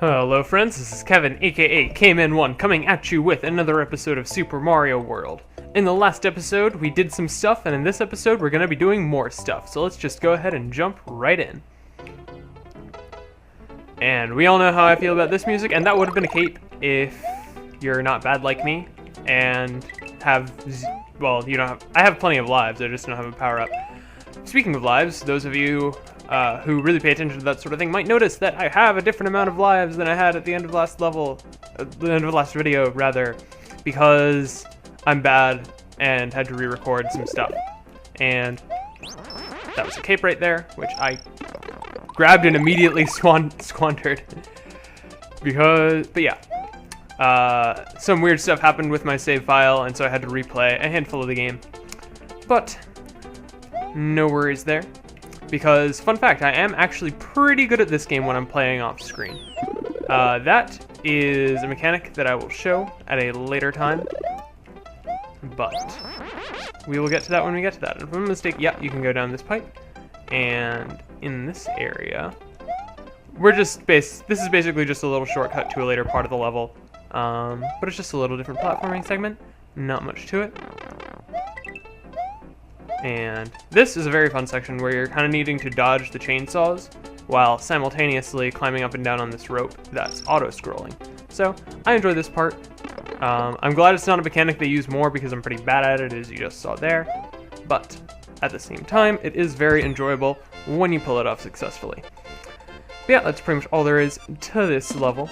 Hello friends, this is Kevin, aka KMN1, coming at you with another episode of Super Mario World. In the last episode, we did some stuff, and in this episode, we're going to be doing more stuff, so let's just go ahead and jump right in. And we all know how I feel about this music, and that would have been a cape if you're not bad like me, and have, well, you don't have, I have plenty of lives, I just don't have a power-up. Speaking of lives, those of you who really pay attention to that sort of thing might notice that I have a different amount of lives than I had at the end of last level, the end of last video, rather, because I'm bad and had to re-record some stuff. And that was a cape right there, which I grabbed and immediately squandered. But yeah. Some weird stuff happened with my save file, and so I had to replay a handful of the game. But no worries there, because fun fact, I am actually pretty good at this game when I'm playing off screen. That is a mechanic that I will show at a later time, but we will get to that when we get to that. If I'm mistaken, yeah, you can go down this pipe, and in this area, this is basically just a little shortcut to a later part of the level, but it's just a little different platforming segment, not much to it. And this is a very fun section where you're kind of needing to dodge the chainsaws while simultaneously climbing up and down on this rope that's auto-scrolling. So, I enjoy this part. I'm glad it's not a mechanic they use more because I'm pretty bad at it, as you just saw there. But, at the same time, it is very enjoyable when you pull it off successfully. But yeah, that's pretty much all there is to this level.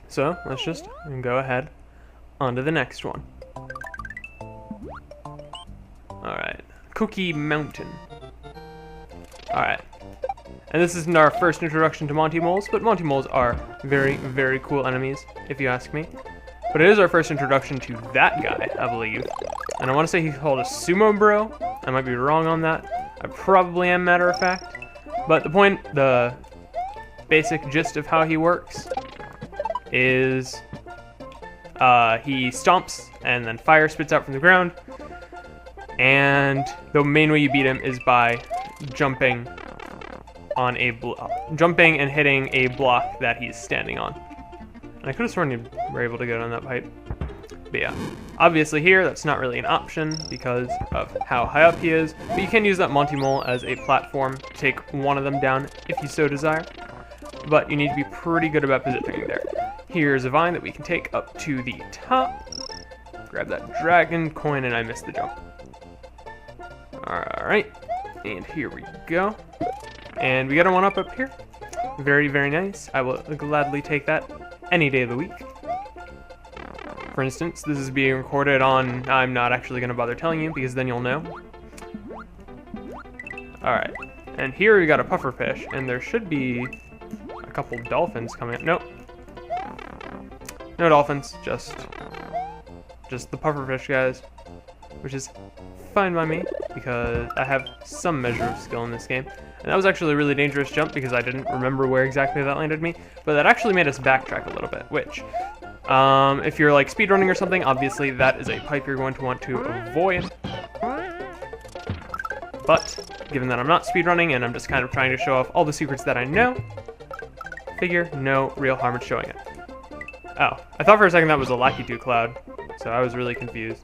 So, let's just go ahead on to the next one. Alright, Cookie Mountain. Alright, and this isn't our first introduction to Monty Moles, but Monty Moles are very, very cool enemies, if you ask me. But it is our first introduction to that guy, I believe. And I want to say he's called a Sumo Bro. I might be wrong on that. I probably am, matter of fact. But the basic gist of how he works is he stomps and then fire spits out from the ground. And the main way you beat him is by jumping on jumping and hitting a block that he's standing on. And I could have sworn you were able to go down that pipe. But yeah, obviously here that's not really an option because of how high up he is. But you can use that Monty Mole as a platform to take one of them down if you so desire. But you need to be pretty good about positioning there. Here's a vine that we can take up to the top. Grab that dragon coin, and I missed the jump. Alright, and here we go. And we got a one-up up here. Very, very nice. I will gladly take that any day of the week. For instance, this is being recorded on... I'm not actually going to bother telling you, because then you'll know. Alright, and here we got a pufferfish, and there should be a couple dolphins coming up. Nope. No dolphins, just the pufferfish guys, which is fine by me, because I have some measure of skill in this game. And that was actually a really dangerous jump because I didn't remember where exactly that landed me, but that actually made us backtrack a little bit, which, if you're like speedrunning or something, obviously that is a pipe you're going to want to avoid. But, given that I'm not speedrunning and I'm just kind of trying to show off all the secrets that I know, figure no real harm in showing it. Oh, I thought for a second that was a Lakitu cloud, so I was really confused.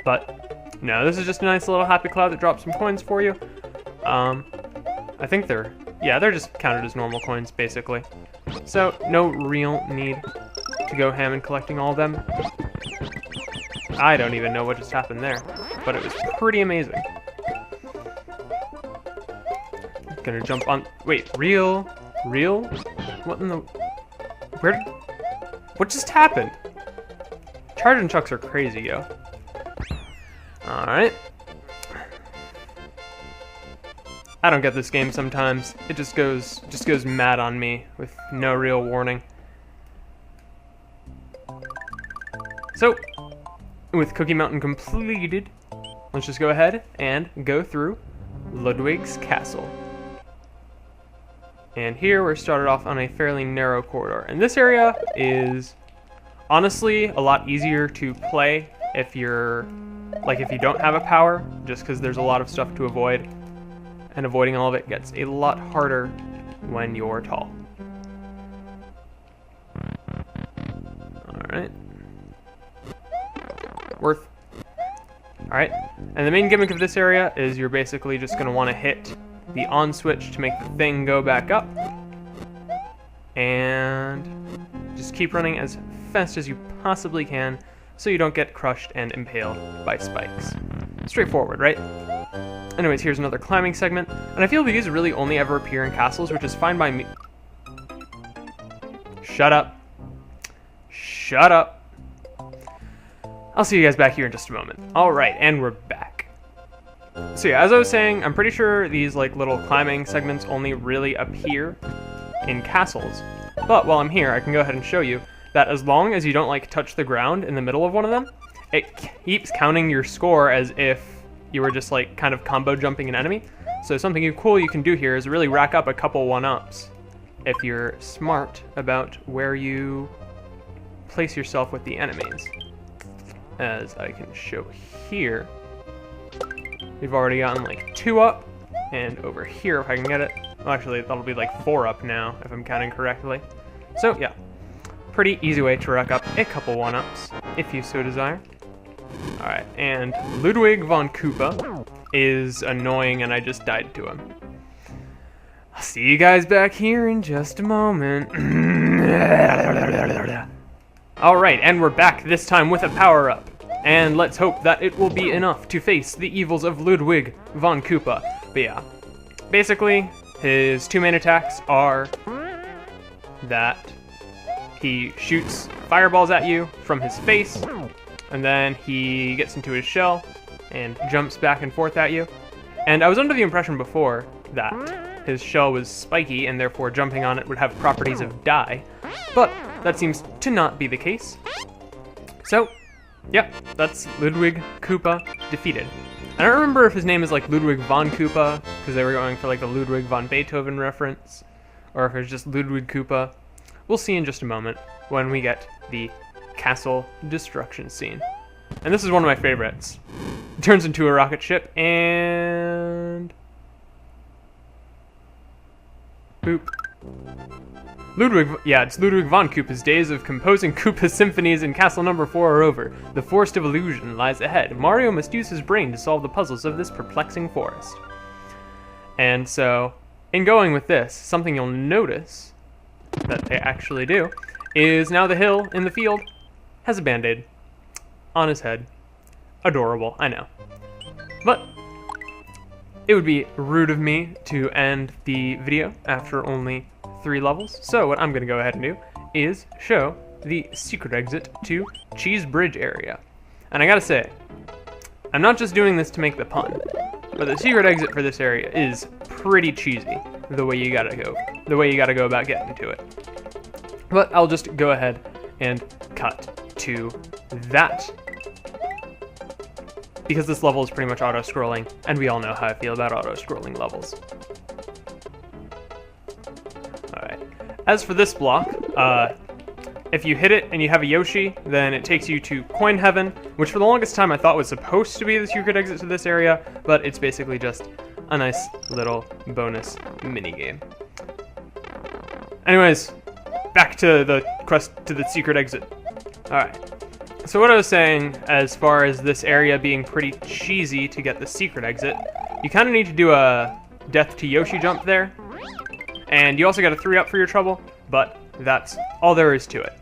But no, this is just a nice little happy cloud that drops some coins for you. I think they're just counted as normal coins, basically. So, no real need to go ham and collecting all of them. I don't even know what just happened there, but it was pretty amazing. Gonna jump on... Wait, real? What in the... What just happened? Charging chucks are crazy, yo. Alright. I don't get this game sometimes. It just goes mad on me with no real warning. So, with Cookie Mountain completed, let's just go ahead and go through Ludwig's Castle. And here we're started off on a fairly narrow corridor. And this area is honestly a lot easier to play if you're if you don't have a power, just because there's a lot of stuff to avoid, and avoiding all of it gets a lot harder when you're tall. Alright. Worth. Alright. And the main gimmick of this area is you're basically just going to want to hit the on switch to make the thing go back up. And just keep running as fast as you possibly can so you don't get crushed and impaled by spikes. Straightforward, right? Anyways, here's another climbing segment, and I feel these really only ever appear in castles, which is fine by me. Shut up. Shut up. I'll see you guys back here in just a moment. Alright, and we're back. So yeah, as I was saying, I'm pretty sure these like little climbing segments only really appear in castles. But while I'm here, I can go ahead and show you that as long as you don't like touch the ground in the middle of one of them, it keeps counting your score as if you were just like kind of combo jumping an enemy. So something cool you can do here is really rack up a couple 1-ups if you're smart about where you place yourself with the enemies. As I can show here, we've already gotten like 2 up, and over here if I can get it, well, actually that'll be like 4 up now if I'm counting correctly. So yeah, pretty easy way to rack up a couple 1-ups if you so desire. Alright, and Ludwig von Koopa is annoying and I just died to him. I'll see you guys back here in just a moment. Alright, and we're back, this time with a power-up. And let's hope that it will be enough to face the evils of Ludwig von Koopa. But yeah, basically, his 2 main attacks are that he shoots fireballs at you from his face, and then he gets into his shell and jumps back and forth at you. And I was under the impression before that his shell was spiky and therefore jumping on it would have properties of die, but that seems to not be the case. So, yeah, that's Ludwig Koopa defeated. I don't remember if his name is like Ludwig von Koopa, because they were going for like the Ludwig von Beethoven reference, or if it's just Ludwig Koopa. We'll see in just a moment when we get the castle destruction scene. And this is one of my favorites. It turns into a rocket ship and... boop. It's Ludwig von Koopa's days of composing Koopa symphonies in Castle Number 4 are over. The Forest of Illusion lies ahead. Mario must use his brain to solve the puzzles of this perplexing forest. And so, in going with this, something you'll notice that they actually do is now the hill in the field has a band-aid on his head. Adorable, I know. But it would be rude of me to end the video after only 3 levels, so what I'm going to go ahead and do is show the secret exit to Cheese Bridge area. And I gotta say, I'm not just doing this to make the pun, but the secret exit for this area is pretty cheesy, the way you gotta go about getting to it. But I'll just go ahead and cut to that, because this level is pretty much auto-scrolling, and we all know how I feel about auto-scrolling levels. Alright, as for this block, if you hit it and you have a Yoshi, then it takes you to Coin Heaven, which for the longest time I thought was supposed to be the secret exit to this area, but it's basically just a nice little bonus minigame. Anyways, back to the quest to the secret exit. Alright, so what I was saying, as far as this area being pretty cheesy to get the secret exit, you kind of need to do a Death to Yoshi jump there, and you also got a 3-up for your trouble, but that's all there is to it.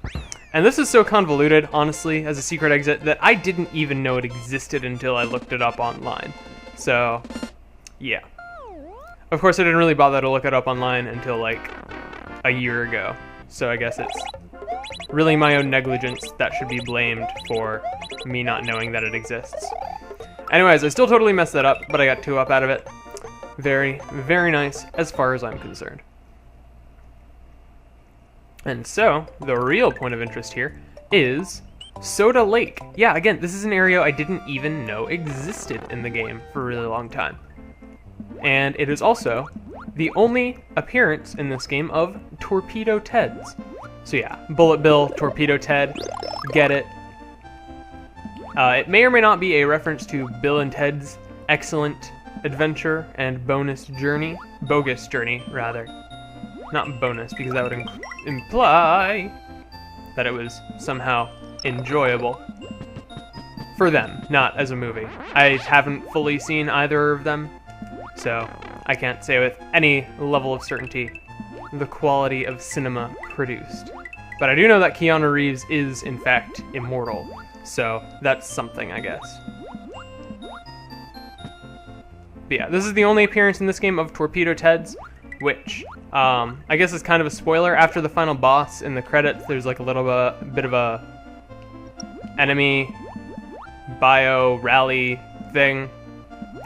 And this is so convoluted, honestly, as a secret exit, that I didn't even know it existed until I looked it up online. So, yeah. Of course, I didn't really bother to look it up online until, like, a year ago. So I guess it's really my own negligence that should be blamed for me not knowing that it exists. Anyways, I still totally messed that up, but I got 2 up out of it. Very, very nice as far as I'm concerned. And so, the real point of interest here is Soda Lake. Yeah, again, this is an area I didn't even know existed in the game for a really long time. And it is also the only appearance in this game of Torpedo Teds. So yeah, Bullet Bill, Torpedo Ted, get it. It may or may not be a reference to Bill and Ted's Excellent Adventure and Bogus Journey, rather. not bonus, because that would imply that it was somehow enjoyable. For them, not as a movie. I haven't fully seen either of them, so I can't say with any level of certainty the quality of cinema produced. But I do know that Keanu Reeves is, in fact, immortal, so that's something, I guess. But yeah, this is the only appearance in this game of Torpedo Ted's, which I guess is kind of a spoiler. After the final boss in the credits, there's like a little bit of a enemy bio rally thing.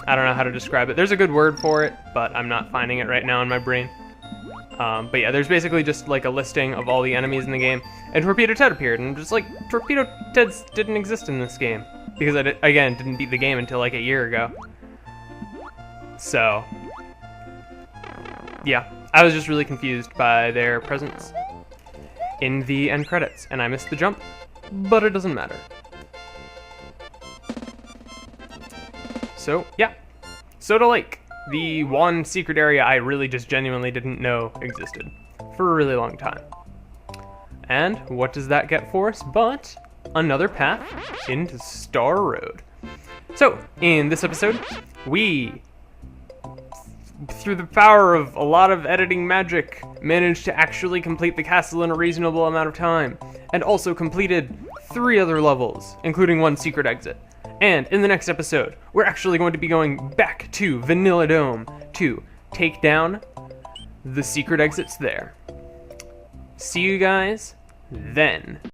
I don't know how to describe it. There's a good word for it, but I'm not finding it right now in my brain. But yeah, there's basically just like a listing of all the enemies in the game, and Torpedo Ted appeared, and I'm just like, Torpedo Teds didn't exist in this game, because I, again, didn't beat the game until like a year ago. So, yeah, I was just really confused by their presence in the end credits, and I missed the jump, but it doesn't matter. So, yeah, Soda Lake, the one secret area I really just genuinely didn't know existed for a really long time. And what does that get for us but another path into Star Road. So, in this episode, we, through the power of a lot of editing magic, managed to actually complete the castle in a reasonable amount of time, and also completed 3 other levels, including 1 secret exit. And in the next episode, we're actually going to be going back to Vanilla Dome to take down the secret exits there. See you guys then.